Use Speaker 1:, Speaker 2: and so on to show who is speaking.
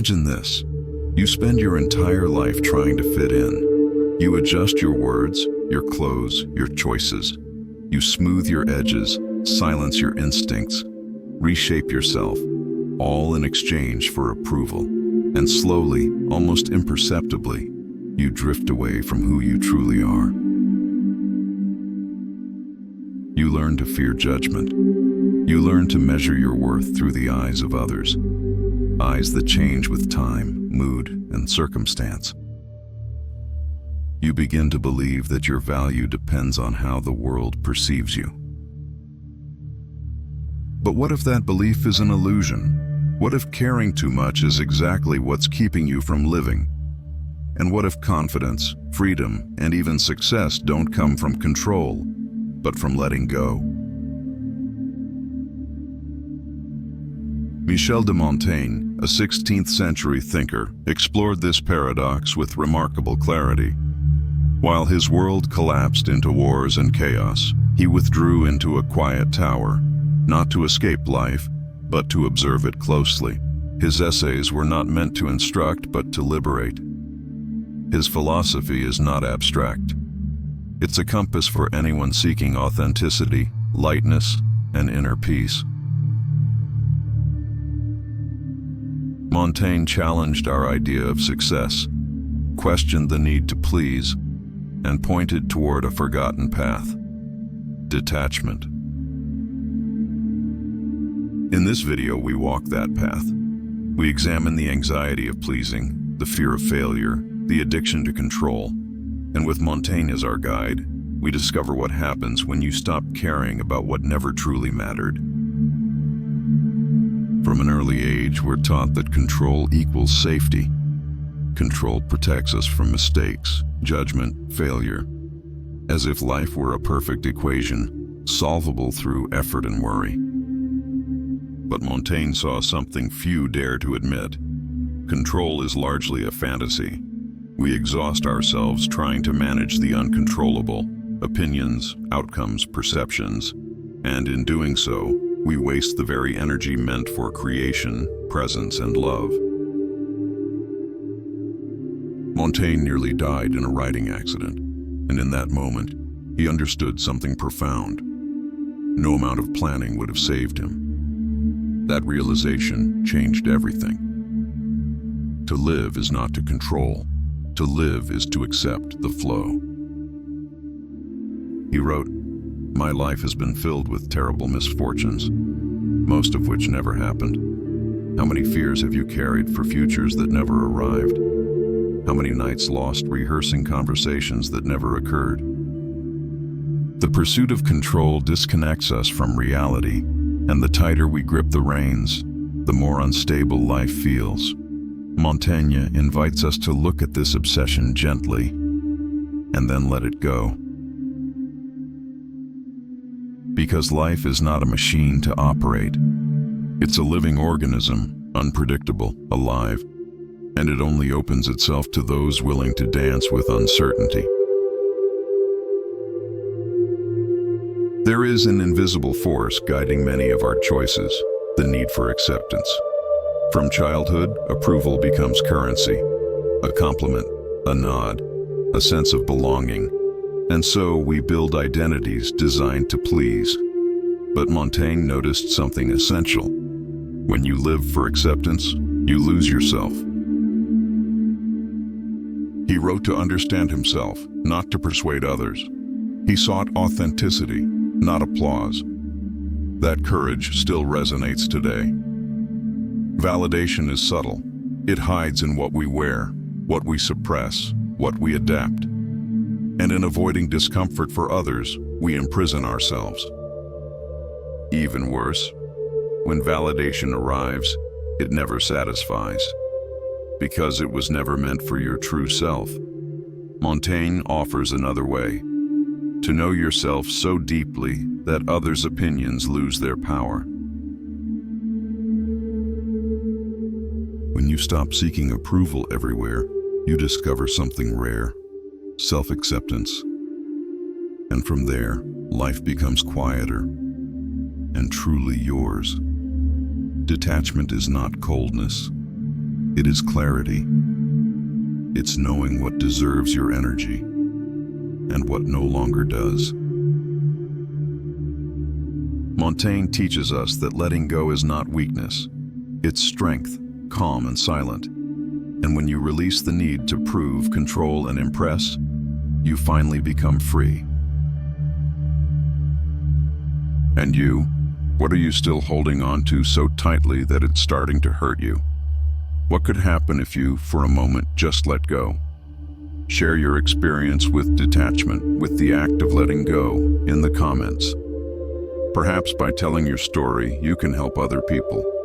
Speaker 1: Imagine this. You spend your entire life trying to fit in. You adjust your words, your clothes, your choices. You smooth your edges, silence your instincts, reshape yourself, all in exchange for approval. And slowly, almost imperceptibly, you drift away from who you truly are. You learn to fear judgment. You learn to measure your worth through the eyes of others, eyes that change with time, mood, and circumstance. You begin to believe that your value depends on how the world perceives you. But what if that belief is an illusion? What if caring too much is exactly what's keeping you from living? And what if confidence, freedom, and even success don't come from control, but from letting go? Michel de Montaigne, a 16th century thinker, explored this paradox with remarkable clarity. While his world collapsed into wars and chaos, he withdrew into a quiet tower, not to escape life, but to observe it closely. His essays were not meant to instruct, but to liberate. His philosophy is not abstract. It's a compass for anyone seeking authenticity, lightness, and inner peace. Montaigne challenged our idea of success, questioned the need to please, and pointed toward a forgotten path: detachment. In this video, we walk that path. We examine the anxiety of pleasing, the fear of failure, the addiction to control, and with Montaigne as our guide, we discover what happens when you stop caring about what never truly mattered. From an early age, we're taught that control equals safety. Control protects us from mistakes, judgment, failure, as if life were a perfect equation, solvable through effort and worry. But Montaigne saw something few dare to admit. Control is largely a fantasy. We exhaust ourselves trying to manage the uncontrollable, opinions, outcomes, perceptions, and in doing so, we waste the very energy meant for creation, presence, and love. Montaigne nearly died in a riding accident, and in that moment, he understood something profound. No amount of planning would have saved him. That realization changed everything. To live is not to control. To live is to accept the flow. He wrote, "My life has been filled with terrible misfortunes, most of which never happened. How many fears have you carried for futures that never arrived? How many nights lost rehearsing conversations that never occurred?" The pursuit of control disconnects us from reality, and the tighter we grip the reins, the more unstable life feels. Montaigne invites us to look at this obsession gently, and then let it go. Because life is not a machine to operate. It's a living organism, unpredictable, alive, and it only opens itself to those willing to dance with uncertainty. There is an invisible force guiding many of our choices, the need for acceptance. From childhood, approval becomes currency, a compliment, a nod, a sense of belonging, and so we build identities designed to please. But Montaigne noticed something essential. When you live for acceptance, you lose yourself. He wrote to understand himself, not to persuade others. He sought authenticity, not applause. That courage still resonates today. Validation is subtle. It hides in what we wear, what we suppress, what we adapt. And in avoiding discomfort for others, we imprison ourselves. Even worse, when validation arrives, it never satisfies, because it was never meant for your true self. Montaigne offers another way: to know yourself so deeply that others' opinions lose their power. When you stop seeking approval everywhere, you discover something rare: self-acceptance. And from there, life becomes quieter and truly yours. Detachment is not coldness. It is clarity. It's knowing what deserves your energy and what no longer does. Montaigne teaches us that letting go is not weakness. It's strength, calm and silent. And when you release the need to prove, control, and impress, you finally become free. And you? What are you still holding on to so tightly that it's starting to hurt you? What could happen if you, for a moment, just let go? Share your experience with detachment, with the act of letting go, in the comments. Perhaps by telling your story, you can help other people.